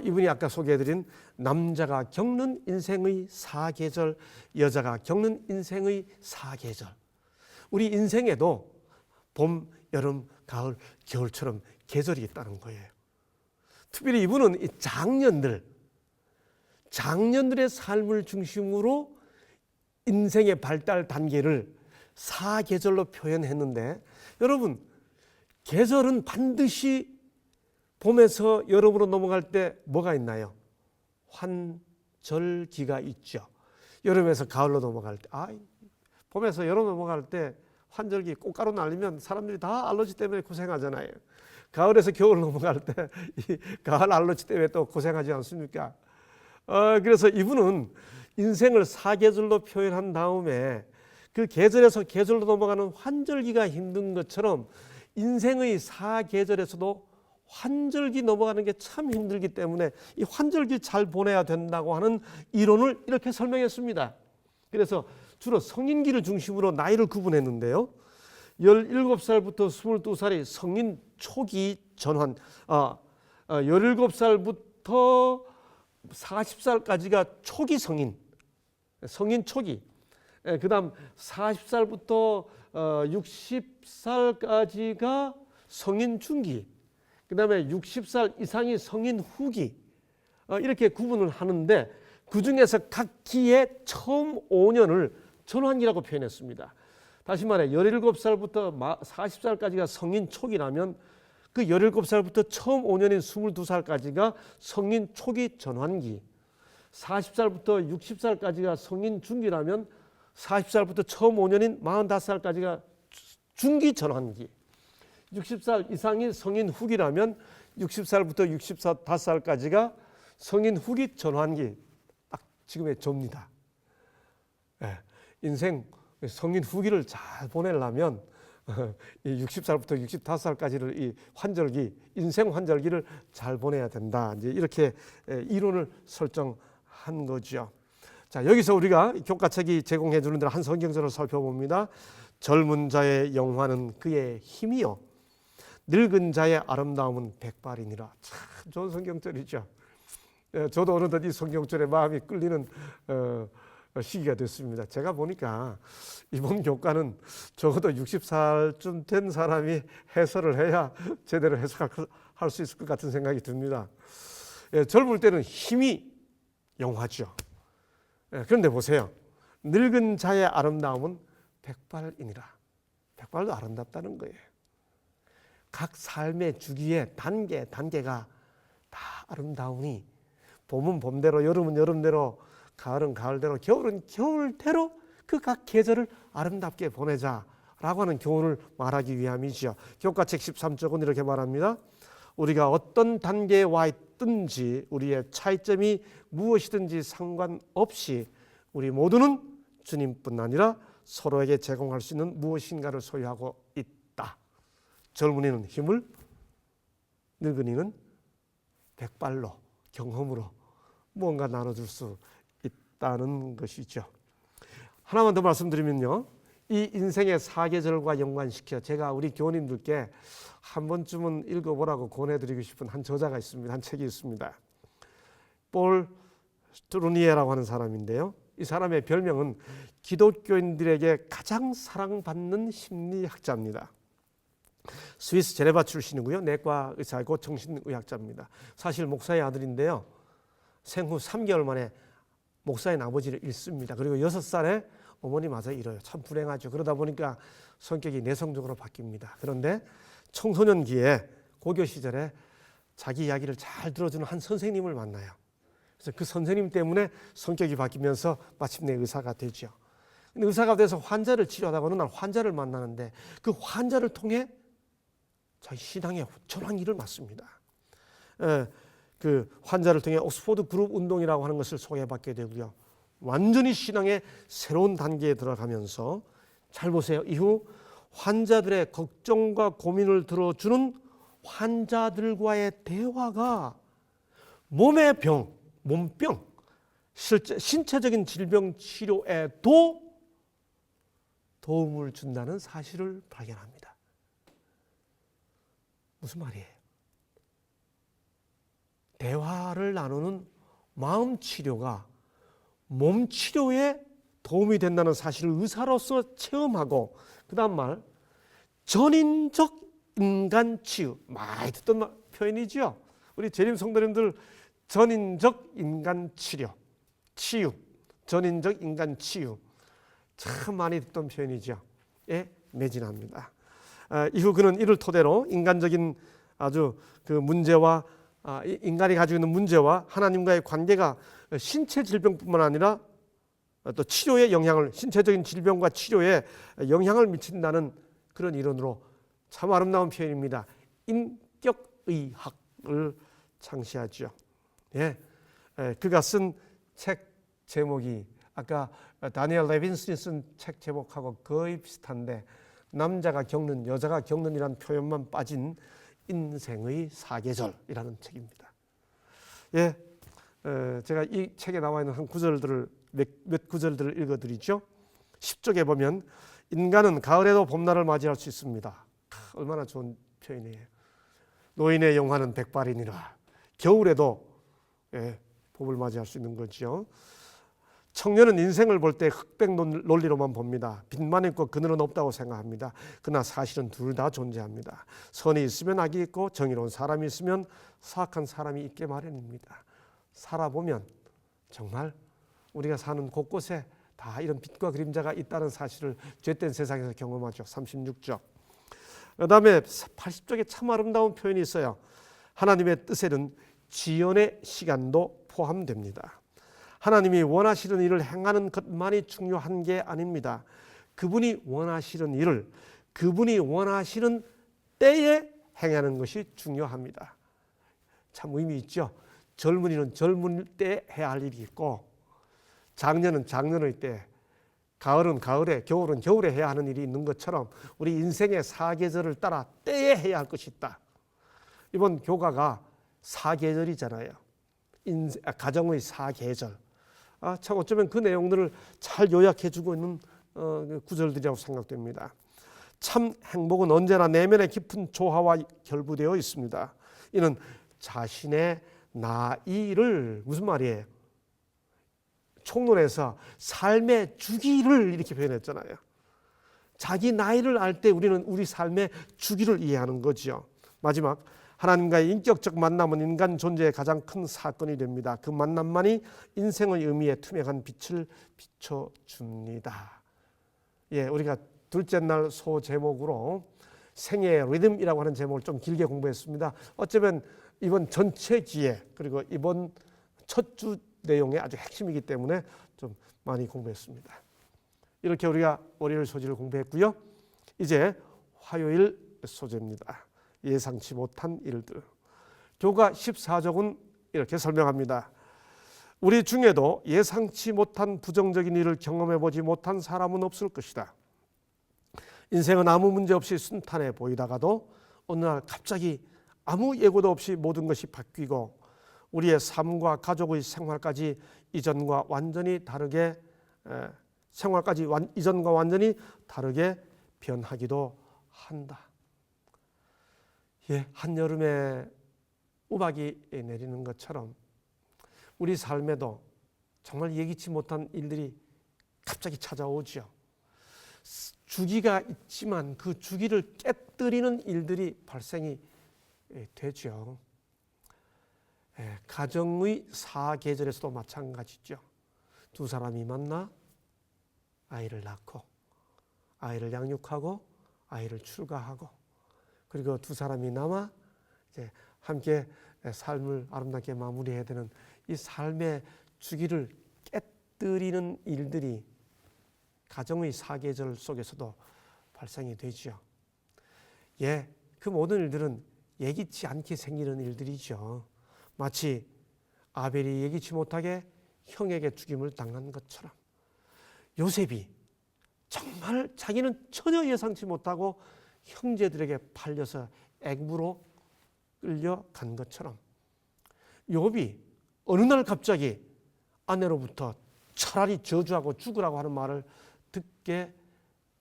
이분이 아까 소개해드린 남자가 겪는 인생의 4계절, 여자가 겪는 인생의 4계절. 우리 인생에도 봄, 여름, 가을, 겨울처럼 계절이 있다는 거예요. 특별히 이분은 이 장년들의 삶을 중심으로 인생의 발달 단계를 4계절로 표현했는데 여러분 계절은 반드시 봄에서 여름으로 넘어갈 때 뭐가 있나요? 환절기가 있죠. 여름에서 가을로 넘어갈 때 봄에서 여름 넘어갈 때 환절기 꽃가루 날리면 사람들이 다 알러지 때문에 고생하잖아요. 가을에서 겨울 넘어갈 때 이 가을 알러지 때문에 또 고생하지 않습니까? 그래서 이분은 인생을 4계절로 표현한 다음에 그 계절에서 계절로 넘어가는 환절기가 힘든 것처럼 인생의 4계절에서도 환절기 넘어가는 게 참 힘들기 때문에 이 환절기 잘 보내야 된다고 하는 이론을 이렇게 설명했습니다. 그래서 주로 성인기를 중심으로 나이를 구분했는데요. 17살부터 22살이 성인 초기 전환, 17살부터 40살까지가 초기 성인 초기. 그 다음 40살부터 60살까지가 성인 중기, 그 다음에 60살 이상이 성인 후기, 이렇게 구분을 하는데 그 중에서 각 기의 처음 5년을 전환기라고 표현했습니다. 다시 말해 17살부터 40살까지가 성인 초기라면 그 17살부터 처음 5년인 22살까지가 성인 초기 전환기, 40살부터 60살까지가 성인 중기라면 40살부터 처음 5년인 45살까지가 중기 전환기. 60살 이상이 성인 후기라면 60살부터 65살까지가 성인 후기 전환기. 딱 지금의 조입니다. 예, 인생 성인 후기를 잘 보내려면 이 60살부터 65살까지를 이 환절기, 인생 환절기를 잘 보내야 된다. 이제 이렇게 이론을 설정한 거죠. 자, 여기서 우리가 교과책이 제공해 주는 대로 한 성경절을 살펴봅니다. 젊은 자의 영화는 그의 힘이요 늙은 자의 아름다움은 백발이니라. 참 좋은 성경절이죠. 저도 어느덧 이 성경절에 마음이 끌리는 시기가 됐습니다. 제가 보니까 이번 교과는 적어도 60살쯤 된 사람이 해설을 해야 제대로 해석할 수 있을 것 같은 생각이 듭니다. 젊을 때는 힘이 영화죠. 그런데 보세요. 늙은 자의 아름다움은 백발이니라. 백발도 아름답다는 거예요. 각 삶의 주기에 단계가 다 아름다우니 봄은 봄대로, 여름은 여름대로, 가을은 가을대로, 겨울은 겨울대로 그 각 계절을 아름답게 보내자라고 하는 교훈을 말하기 위함이죠. 교과책 13쪽은 이렇게 말합니다. 우리가 어떤 단계에 와 있든지 우리의 차이점이 무엇이든지 상관없이 우리 모두는 주님뿐 아니라 서로에게 제공할 수 있는 무엇인가를 소유하고 있다. 젊은이는 힘을, 늙은이는 백발로, 경험으로 무언가 나눠줄 수 있다는 것이죠. 하나만 더 말씀드리면요, 이 인생의 사계절과 연관시켜 제가 우리 교우님들께 한 번쯤은 읽어보라고 권해드리고 싶은 한 저자가 있습니다. 한 책이 있습니다. 폴 트루니에라고 하는 사람인데요, 이 사람의 별명은 기독교인들에게 가장 사랑받는 심리학자입니다. 스위스 제네바 출신이고요, 내과 의사이고 정신의학자입니다. 사실 목사의 아들인데요, 생후 3개월 만에 목사인 아버지를 잃습니다. 그리고 6살에 어머니마저 잃어요. 참 불행하죠. 그러다 보니까 성격이 내성적으로 바뀝니다. 그런데 청소년기에 고교 시절에 자기 이야기를 잘 들어주는 한 선생님을 만나요. 그래서 그 선생님 때문에 성격이 바뀌면서 마침내 의사가 되죠. 근데 의사가 돼서 환자를 치료하다가 어느 날 환자를 만나는데 그 환자를 통해 자기 신앙의 전환기를 맞습니다. 그 환자를 통해 옥스포드 그룹 운동이라고 하는 것을 소개받게 되고요. 완전히 신앙의 새로운 단계에 들어가면서, 잘 보세요. 이후 환자들의 걱정과 고민을 들어주는 환자들과의 대화가 몸의 병, 몸병, 신체적인 질병 치료에도 도움을 준다는 사실을 발견합니다. 무슨 말이에요? 대화를 나누는 마음 치료가 몸 치료에 도움이 된다는 사실을 의사로서 체험하고, 그 다음 말, 전인적 인간 치유, 많이 듣던 표현이죠. 우리 재림 성도님들 전인적 인간 치유, 전인적 인간 치유, 참 많이 듣던 표현이죠. 예, 매진합니다. 이후 그는 이를 토대로 인간적인 아주 그 문제와 인간이 가지고 있는 문제와 하나님과의 관계가 신체 질병뿐만 아니라 또 치료에 영향을, 신체적인 질병과 치료에 영향을 미친다는 그런 이론으로 참 아름다운 표현입니다. 인격의학을 창시하죠. 예, 그가 쓴 책 제목이 아까 다니엘 레빈슨이 쓴 책 제목하고 거의 비슷한데, 남자가 겪는, 여자가 겪는이라는 표현만 빠진 인생의 사계절이라는 책입니다. 예, 제가 이 책에 나와 있는 한 구절들을 몇 구절들을 읽어드리죠. 10쪽에 보면 인간은 가을에도 봄날을 맞이할 수 있습니다. 얼마나 좋은 표현이에요. 노인의 영화는 백발이니라. 겨울에도 봄을 맞이할 수 있는 거죠. 청년은 인생을 볼 때 흑백 논리로만 봅니다. 빛만 있고 그늘은 없다고 생각합니다. 그러나 사실은 둘 다 존재합니다. 선이 있으면 악이 있고 정의로운 사람이 있으면 사악한 사람이 있게 마련입니다. 살아보면 정말 우리가 사는 곳곳에 다 이런 빛과 그림자가 있다는 사실을 죄된 세상에서 경험하죠. 36쪽. 그 다음에 80쪽에 참 아름다운 표현이 있어요. 하나님의 뜻에는 지연의 시간도 포함됩니다. 하나님이 원하시는 일을 행하는 것만이 중요한 게 아닙니다. 그분이 원하시는 일을 그분이 원하시는 때에 행하는 것이 중요합니다. 참 의미 있죠. 젊은이는 젊은 때 해야 할 일이 있고, 장년은 장년의 때, 가을은 가을에, 겨울은 겨울에 해야 하는 일이 있는 것처럼 우리 인생의 사계절을 따라 때에 해야 할 것이 있다. 이번 교가가 사계절이잖아요. 가정의 사계절. 참 어쩌면 그 내용들을 잘 요약해주고 있는 구절들이라고 생각됩니다. 참 행복은 언제나 내면의 깊은 조화와 결부되어 있습니다. 이는 자신의 나이를, 무슨 말이에요? 총론에서 삶의 주기를 이렇게 표현했잖아요. 자기 나이를 알 때 우리는 우리 삶의 주기를 이해하는 거죠. 마지막, 하나님과의 인격적 만남은 인간 존재의 가장 큰 사건이 됩니다. 그 만남만이 인생의 의미에 투명한 빛을 비춰줍니다. 예, 우리가 둘째 날 소 제목으로 생애의 리듬이라고 하는 제목을 좀 길게 공부했습니다. 어쩌면 이번 전체 기회, 그리고 이번 첫 주 내용의 아주 핵심이기 때문에 좀 많이 공부했습니다. 이렇게 우리가 월요일 소지를 공부했고요. 이제 화요일 소재입니다. 예상치 못한 일들. 교가 14쪽은 이렇게 설명합니다. 우리 중에도 예상치 못한 부정적인 일을 경험해보지 못한 사람은 없을 것이다. 인생은 아무 문제 없이 순탄해 보이다가도 어느 날 갑자기 아무 예고도 없이 모든 것이 바뀌고 우리의 삶과 가족의 생활까지 이전과 완전히 다르게 변하기도 한다. 예, 한여름에 우박이 내리는 것처럼 우리 삶에도 정말 예기치 못한 일들이 갑자기 찾아오죠. 주기가 있지만 그 주기를 깨뜨리는 일들이 발생이 되죠. 가정의 사계절에서도 마찬가지죠. 두 사람이 만나 아이를 낳고 아이를 양육하고 아이를 출가하고 그리고 두 사람이 남아 이제 함께 삶을 아름답게 마무리해야 되는 이 삶의 주기를 깨뜨리는 일들이 가정의 사계절 속에서도 발생이 되죠. 예, 그 모든 일들은 예기치 않게 생기는 일들이죠. 마치 아벨이 예기치 못하게 형에게 죽임을 당한 것처럼 요셉이 정말 자기는 전혀 예상치 못하고 형제들에게 팔려서 애굽으로 끌려간 것처럼 욥이 어느 날 갑자기 아내로부터 차라리 저주하고 죽으라고 하는 말을 듣게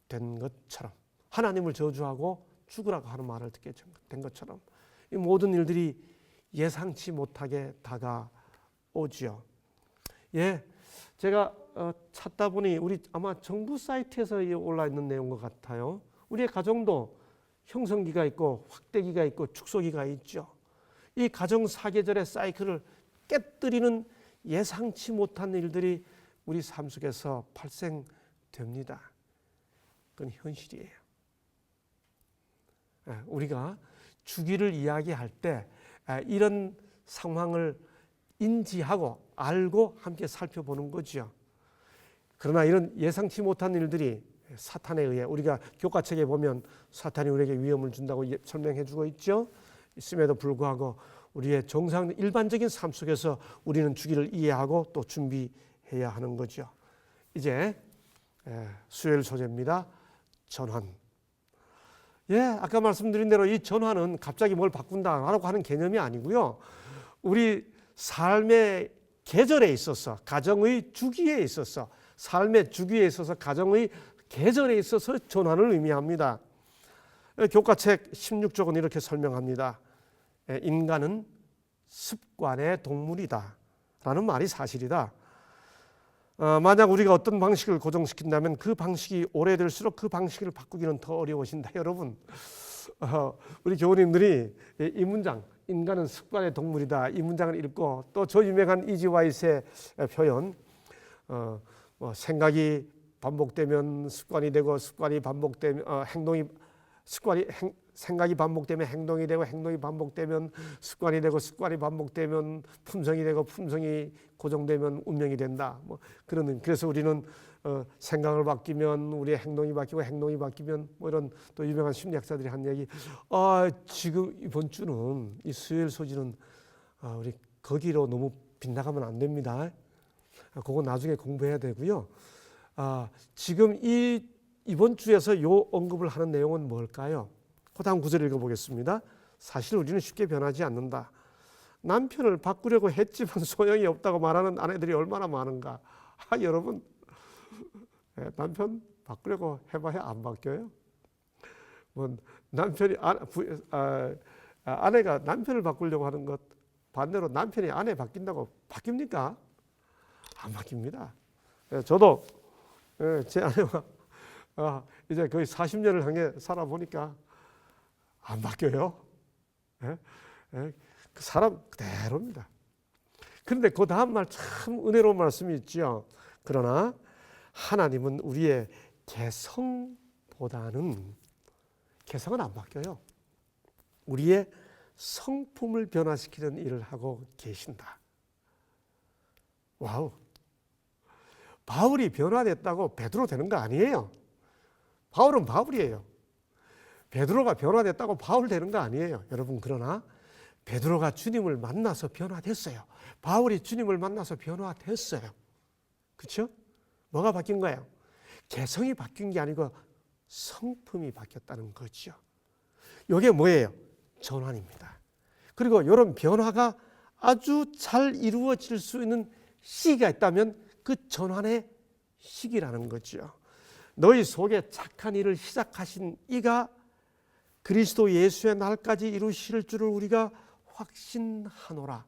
된 것처럼 하나님을 저주하고 죽으라고 하는 말을 듣게 된 것처럼 이 모든 일들이 예상치 못하게 다가오지요. 예, 제가 찾다 보니 우리 아마 정부 사이트에서 올라 있는 내용 것 같아요. 우리의 가정도 형성기가 있고 확대기가 있고 축소기가 있죠. 이 가정 사계절의 사이클을 깨뜨리는 예상치 못한 일들이 우리 삶 속에서 발생됩니다. 그건 현실이에요. 우리가 주기를 이야기할 때 이런 상황을 인지하고 알고 함께 살펴보는 거죠. 그러나 이런 예상치 못한 일들이 사탄에 의해 우리가 교과책에 보면 사탄이 우리에게 위험을 준다고 설명해 주고 있죠. 있음에도 불구하고 우리의 정상 일반적인 삶 속에서 우리는 주기를 이해하고 또 준비해야 하는 거죠. 이제 수요일 소재입니다. 전환. 예, 아까 말씀드린 대로 이 전환은 갑자기 뭘 바꾼다라고 하는 개념이 아니고요. 우리 삶의 계절에 있어서 가정의 주기에 있어서 삶의 주기에 있어서 가정의 계절에 있어서 전환을 의미합니다. 교과책 16쪽은 이렇게 설명합니다. 인간은 습관의 동물이다 라는 말이 사실이다. 만약 우리가 어떤 방식을 고정시킨다면 그 방식이 오래될수록 그 방식을 바꾸기는 더 어려워진다. 여러분, 우리 교우님들이 이 문장 인간은 습관의 동물이다 이 문장을 읽고 또 저 유명한 이지 와이트의 표현 생각이 반복되면 습관이 되고 습관이 반복되면 생각이 반복되면 행동이 되고 행동이 반복되면 습관이 되고 습관이 반복되면 품성이 되고 품성이 고정되면 운명이 된다. 그래서 우리는 생각을 바뀌면 우리의 행동이 바뀌고 행동이 바뀌면 뭐 이런 또 유명한 심리학자들이 한 얘기. 지금 이번 주는 이 수요일 소지는 우리 거기로 너무 빗나가면 안 됩니다. 그거 나중에 공부해야 되고요. 지금 이번 주에서 요 언급을 하는 내용은 뭘까요? 그 다음 구절 읽어보겠습니다. 사실 우리는 쉽게 변하지 않는다. 남편을 바꾸려고 했지만 소용이 없다고 말하는 아내들이 얼마나 많은가. 여러분, 남편 바꾸려고 해봐야 안 바뀌어요. 뭐 남편이 아내가 남편을 바꾸려고 하는 것 반대로 남편이 아내 바뀐다고 바뀝니까? 안 바뀝니다. 저도 제 아내와 이제 거의 40년을 향해 살아보니까 안 바뀌어요. 그 사람 그대로입니다. 그런데 그 다음 말 참 은혜로운 말씀이 있죠. 그러나 하나님은 우리의 개성보다는 개성은 안 바뀌어요. 우리의 성품을 변화시키는 일을 하고 계신다. 와우. 바울이 변화됐다고 베드로 되는 거 아니에요. 바울은 바울이에요. 베드로가 변화됐다고 바울 되는 거 아니에요. 여러분, 그러나 베드로가 주님을 만나서 변화됐어요. 바울이 주님을 만나서 변화됐어요. 그렇죠? 뭐가 바뀐 거예요? 개성이 바뀐 게 아니고 성품이 바뀌었다는 거죠. 이게 뭐예요? 전환입니다. 그리고 이런 변화가 아주 잘 이루어질 수 있는 시기가 있다면 그 전환의 시기라는 거죠. 너희 속에 착한 일을 시작하신 이가 그리스도 예수의 날까지 이루실 줄을 우리가 확신하노라.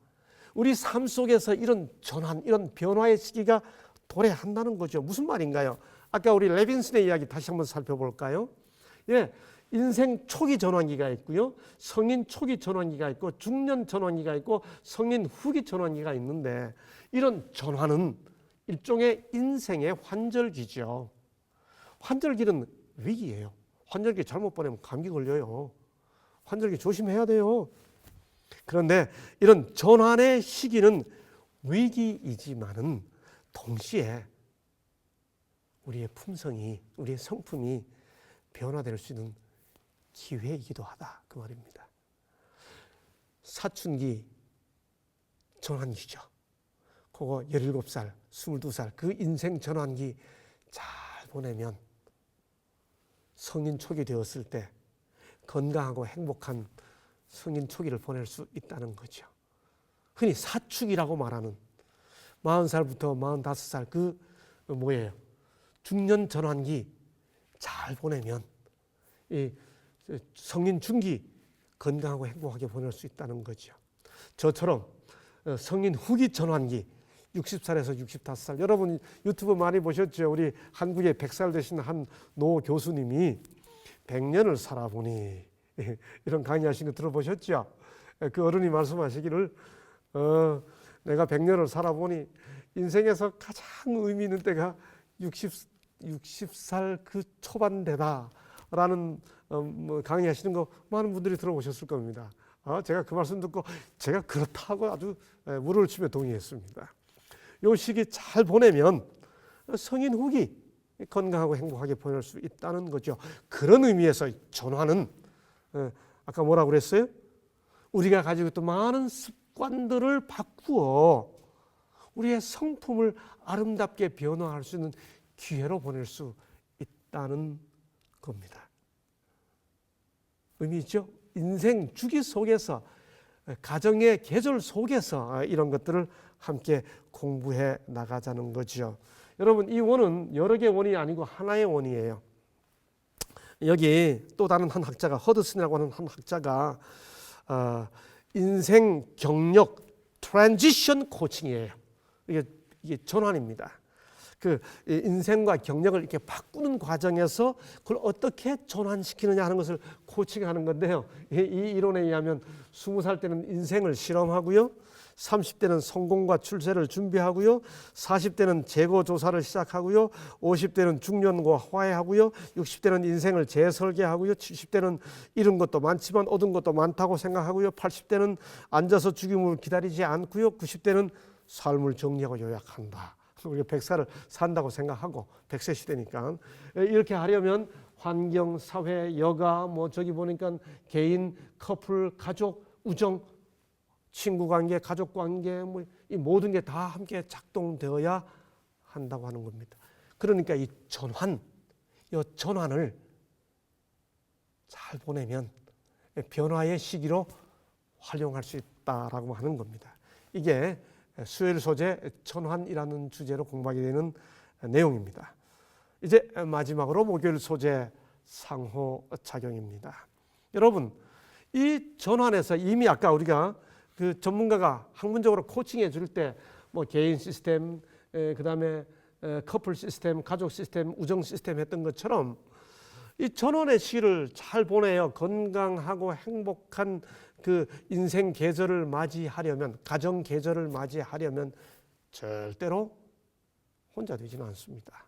우리 삶 속에서 이런 전환, 이런 변화의 시기가 도래한다는 거죠. 무슨 말인가요? 아까 우리 레빈슨의 이야기 다시 한번 살펴볼까요? 인생 초기 전환기가 있고요. 성인 초기 전환기가 있고 중년 전환기가 있고 성인 후기 전환기가 있는데 이런 전환은 일종의 인생의 환절기죠. 환절기는 위기예요. 환절기 잘못 보내면 감기 걸려요. 환절기 조심해야 돼요. 그런데 이런 전환의 시기는 위기이지만은 동시에 우리의 품성이, 우리의 성품이 변화될 수 있는 기회이기도 하다. 그 말입니다. 사춘기 전환기죠. 그거 17살, 22살 그 인생 전환기 잘 보내면 성인 초기 되었을 때 건강하고 행복한 성인 초기를 보낼 수 있다는 거죠. 흔히 사축이라고 말하는 40살부터 45살 그 뭐예요? 중년 전환기 잘 보내면 이 성인 중기 건강하고 행복하게 보낼 수 있다는 거죠. 저처럼 성인 후기 전환기 60살에서 65살 여러분 유튜브 많이 보셨죠? 우리 한국의 100살 되신 한 노 교수님이 100년을 살아보니 이런 강의하신 거 들어보셨죠? 그 어른이 말씀하시기를 내가 100년을 살아보니 인생에서 가장 의미 있는 때가 60살 그 초반대다 라는 강의하시는 거 많은 분들이 들어보셨을 겁니다. 제가 그 말씀 듣고 제가 그렇다고 아주 물을 치며 동의했습니다. 이 시기 잘 보내면 성인 후기 건강하고 행복하게 보낼 수 있다는 거죠. 그런 의미에서 전환은 아까 뭐라고 그랬어요? 우리가 가지고 있던 많은 습관들을 바꾸어 우리의 성품을 아름답게 변화할 수 있는 기회로 보낼 수 있다는 겁니다. 의미 있죠? 인생 주기 속에서 가정의 계절 속에서 이런 것들을 함께 공부해 나가자는 거죠. 여러분 이 원은 여러 개의 원이 아니고 하나의 원이에요. 여기 또 다른 한 학자가 허드슨이라고 하는 한 학자가 인생 경력 트랜지션 코칭이에요. 이게 전환입니다. 그 인생과 경력을 이렇게 바꾸는 과정에서 그걸 어떻게 전환시키느냐 하는 것을 코칭하는 건데요. 이 이론에 의하면 20살 때는 인생을 실험하고요. 30대는 성공과 출세를 준비하고요. 40대는 재고 조사를 시작하고요. 50대는 중년과 화해하고요. 60대는 인생을 재설계하고요. 70대는 잃은 것도 많지만 얻은 것도 많다고 생각하고요. 80대는 앉아서 죽임을 기다리지 않고요. 90대는 삶을 정리하고 요약한다. 우리가 100살을 산다고 생각하고 100세 시대니까 이렇게 하려면 환경, 사회, 여가, 뭐 저기 보니까 개인, 커플, 가족, 우정, 친구 관계, 가족 관계, 뭐 이 모든 게 다 함께 작동되어야 한다고 하는 겁니다. 그러니까 이 전환을 잘 보내면 변화의 시기로 활용할 수 있다라고 하는 겁니다. 이게 수요일 소재 전환이라는 주제로 공부하게 되는 내용입니다. 이제 마지막으로 목요일 소재 상호작용입니다. 여러분, 이 전환에서 이미 아까 우리가 그 전문가가 학문적으로 코칭해 줄 때 뭐 개인 시스템, 그다음에 커플 시스템, 가족 시스템, 우정 시스템 했던 것처럼 이 전환의 시를 잘 보내요. 건강하고 행복한 그 인생 계절을 맞이하려면, 가정 계절을 맞이하려면 절대로 혼자 되지는 않습니다.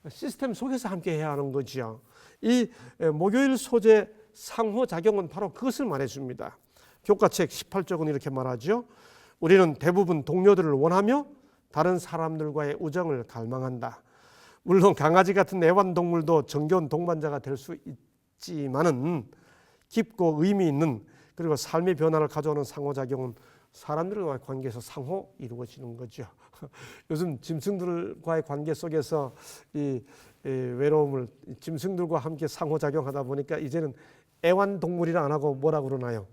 시스템 속에서 함께 해야 하는 거죠. 이 목요일 소재 상호작용은 바로 그것을 말해줍니다. 교과책 18쪽은 이렇게 말하죠. 우리는 대부분 동료들을 원하며 다른 사람들과의 우정을 갈망한다. 물론 강아지 같은 애완동물도 정겨운 동반자가 될 수 있지만은 깊고 의미 있는 그리고 삶의 변화를 가져오는 상호작용은 사람들과의 관계에서 상호 이루어지는 거죠. 요즘 짐승들과의 관계 속에서 이 외로움을 짐승들과 함께 상호작용하다 보니까 이제는 애완동물이라 안 하고 뭐라 그러나요?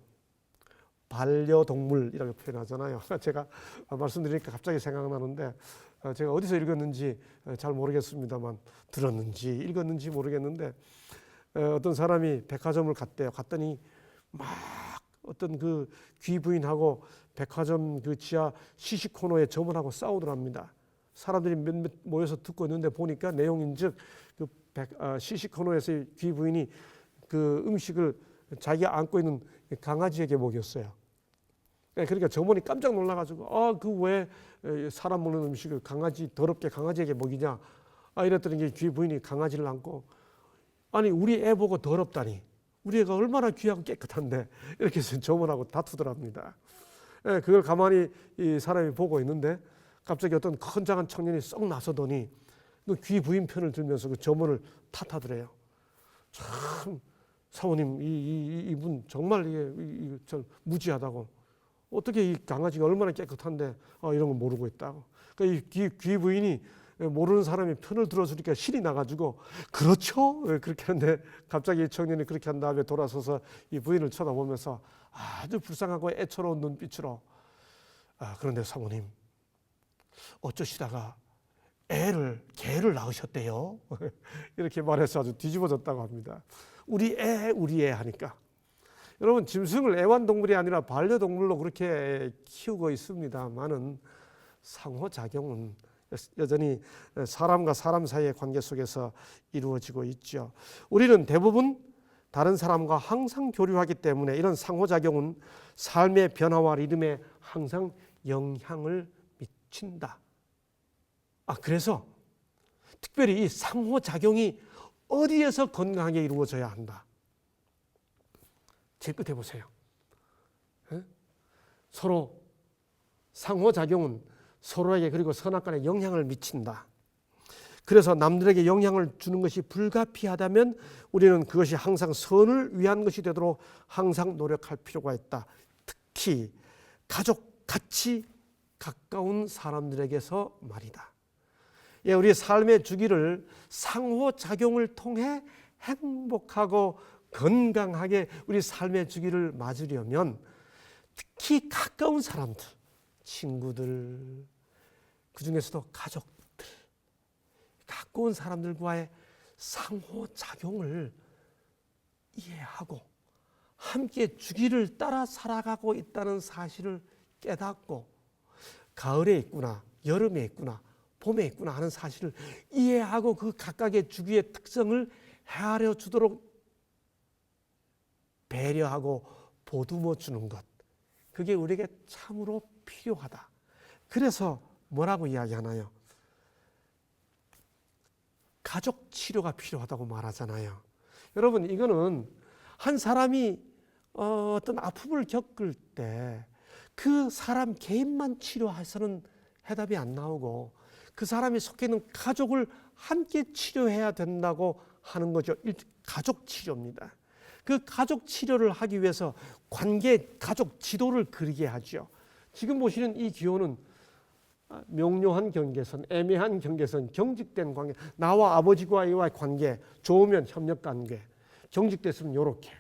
반려동물이라고 표현하잖아요. 제가 말씀드리니까 갑자기 생각나는데 제가 어디서 읽었는지 잘 모르겠습니다만 들었는지 읽었는지 모르겠는데 어떤 사람이 백화점을 갔대요. 갔더니 막 어떤 그 귀부인하고 백화점 그 지하 시식 코너에 점원하고 싸우더랍니다. 사람들이 몇몇 모여서 듣고 있는데 보니까 내용인즉 그 시식 코너에서 귀부인이 그 음식을 자기가 안고 있는 강아지에게 먹였어요. 그러니까 점원이 깜짝 놀라가지고 그 왜 사람 먹는 음식을 더럽게 강아지에게 먹이냐 이랬더니 귀부인이 강아지를 안고 아니 우리 애 보고 더럽다니 우리 애가 얼마나 귀하고 깨끗한데 이렇게 해서 점원하고 다투더랍니다. 그걸 가만히 이 사람이 보고 있는데 갑자기 어떤 건장한 청년이 썩 나서더니 그 귀부인 편을 들면서 그 점원을 탓하더래요. 참 사모님 이분 정말 이게 무지하다고. 어떻게 이 강아지가 얼마나 깨끗한데 이런 거 모르고 있다고. 그러니까 이 귀부인이 모르는 사람이 편을 들어주니까 신이 나가지고 그렇죠? 그렇게 하는데 갑자기 이 청년이 그렇게 한 다음에 돌아서서 이 부인을 쳐다보면서 아주 불쌍하고 애처로운 눈빛으로 그런데 사모님 어쩌시다가 개를 낳으셨대요. 이렇게 말해서 아주 뒤집어졌다고 합니다. 우리 애 하니까. 여러분 짐승을 애완동물이 아니라 반려동물로 그렇게 키우고 있습니다만은 상호작용은 여전히 사람과 사람 사이의 관계 속에서 이루어지고 있죠. 우리는 대부분 다른 사람과 항상 교류하기 때문에 이런 상호작용은 삶의 변화와 리듬에 항상 영향을 미친다. 그래서 특별히 이 상호작용이 어디에서 건강하게 이루어져야 한다. 제일 끝에 보세요. 서로 상호작용은 서로에게 그리고 선악간에 영향을 미친다. 그래서 남들에게 영향을 주는 것이 불가피하다면 우리는 그것이 항상 선을 위한 것이 되도록 항상 노력할 필요가 있다. 특히 가족같이 가까운 사람들에게서 말이다. 우리 삶의 주기를 상호작용을 통해 행복하고 건강하게 우리 삶의 주기를 맞으려면 특히 가까운 사람들, 친구들, 그 중에서도 가족들, 가까운 사람들과의 상호작용을 이해하고 함께 주기를 따라 살아가고 있다는 사실을 깨닫고 가을에 있구나, 여름에 있구나, 봄에 있구나 하는 사실을 이해하고 그 각각의 주기의 특성을 헤아려 주도록 배려하고 보듬어 주는 것, 그게 우리에게 참으로 필요하다. 그래서 뭐라고 이야기하나요? 가족 치료가 필요하다고 말하잖아요. 여러분 이거는 한 사람이 어떤 아픔을 겪을 때 그 사람 개인만 치료해서는 해답이 안 나오고 그 사람이 속해 있는 가족을 함께 치료해야 된다고 하는 거죠. 가족 치료입니다. 그 가족 치료를 하기 위해서 가족 지도를 그리게 하죠. 지금 보시는 이 기호는 명료한 경계선, 애매한 경계선, 경직된 관계, 나와 아버지와의 관계, 좋으면 협력 관계, 경직됐으면 이렇게,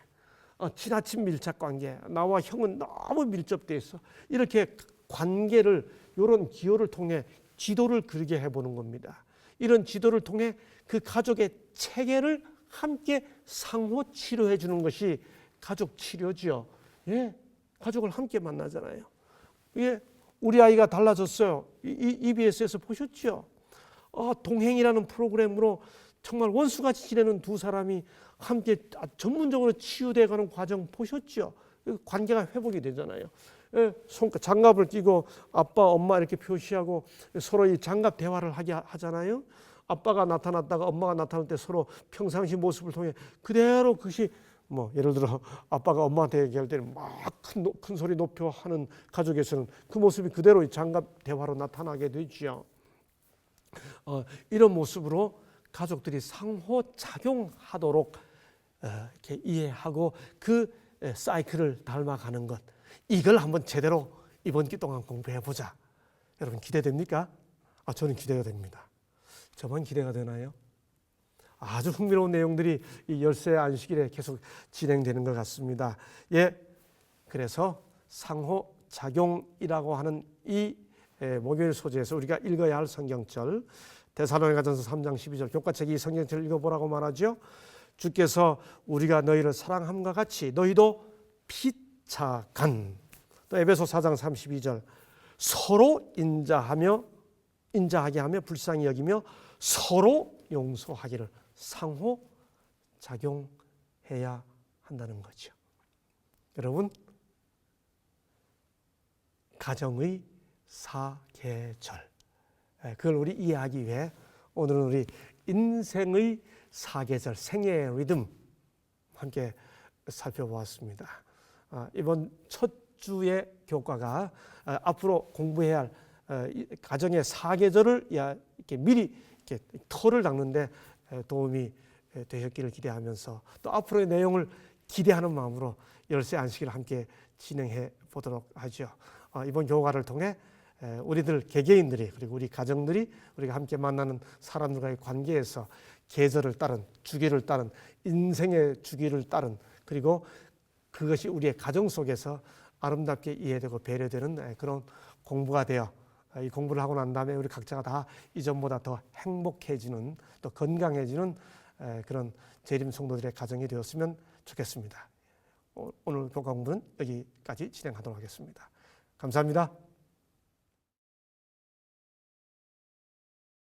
지나친 밀착 관계, 나와 형은 너무 밀접돼 있어. 이렇게 관계를 이런 기호를 통해 지도를 그리게 해보는 겁니다. 이런 지도를 통해 그 가족의 체계를 함께 상호 치료해 주는 것이 가족 치료죠. 예, 가족을 함께 만나잖아요. 예, 우리 아이가 달라졌어요. EBS에서 보셨죠? 동행이라는 프로그램으로 정말 원수같이 지내는 두 사람이 함께 전문적으로 치유돼가는 과정 보셨죠? 관계가 회복이 되잖아요. 장갑을 끼고 아빠, 엄마 이렇게 표시하고 서로 이 장갑 대화를 하잖아요. 아빠가 나타났다가 엄마가 나타날 때 서로 평상시 모습을 통해 그대로 그것이 예를 들어 아빠가 엄마한테 얘기할 때는 막 큰 소리 높여 하는 가족에서는 그 모습이 그대로 장갑 대화로 나타나게 되죠. 이런 모습으로 가족들이 상호 작용하도록 이렇게 이해하고 그 사이클을 닮아가는 것, 이걸 한번 제대로 이번 기 동안 공부해 보자. 여러분 기대됩니까? 저는 기대가 됩니다. 저만 기대가 되나요? 아주 흥미로운 내용들이 이 열쇠 안식일에 계속 진행되는 것 같습니다. 예, 그래서 상호작용이라고 하는 이 목요일 소재에서 우리가 읽어야 할 성경절, 데살로니가전서 3장 12절 교과책 이 성경절을 읽어보라고 말하죠. 주께서 우리가 너희를 사랑함과 같이 너희도 피차간, 또 에베소 4장 32절 서로 인자하게 하며 불쌍히 여기며 서로 용서하기를 상호 작용해야 한다는 거죠. 여러분, 가정의 사계절, 그걸 우리 이해하기 위해 오늘은 우리 인생의 사계절, 생애의 리듬 함께 살펴보았습니다. 이번 첫 주의 교과가 앞으로 공부해야 할 가정의 사계절을 이렇게 미리 이렇게 틀을 닦는데 도움이 되셨기를 기대하면서 또 앞으로의 내용을 기대하는 마음으로 열쇠 안식일을 함께 진행해 보도록 하죠. 이번 교과를 통해 우리들 개개인들이 그리고 우리 가정들이 우리가 함께 만나는 사람들과의 관계에서 계절을 따른, 주기를 따른, 인생의 주기를 따른, 그리고 그것이 우리의 가정 속에서 아름답게 이해되고 배려되는 그런 공부가 되어 이 공부를 하고 난 다음에 우리 각자가 다 이전보다 더 행복해지는, 또 건강해지는 그런 재림 성도들의 가정이 되었으면 좋겠습니다. 오늘 교과 공부는 여기까지 진행하도록 하겠습니다. 감사합니다.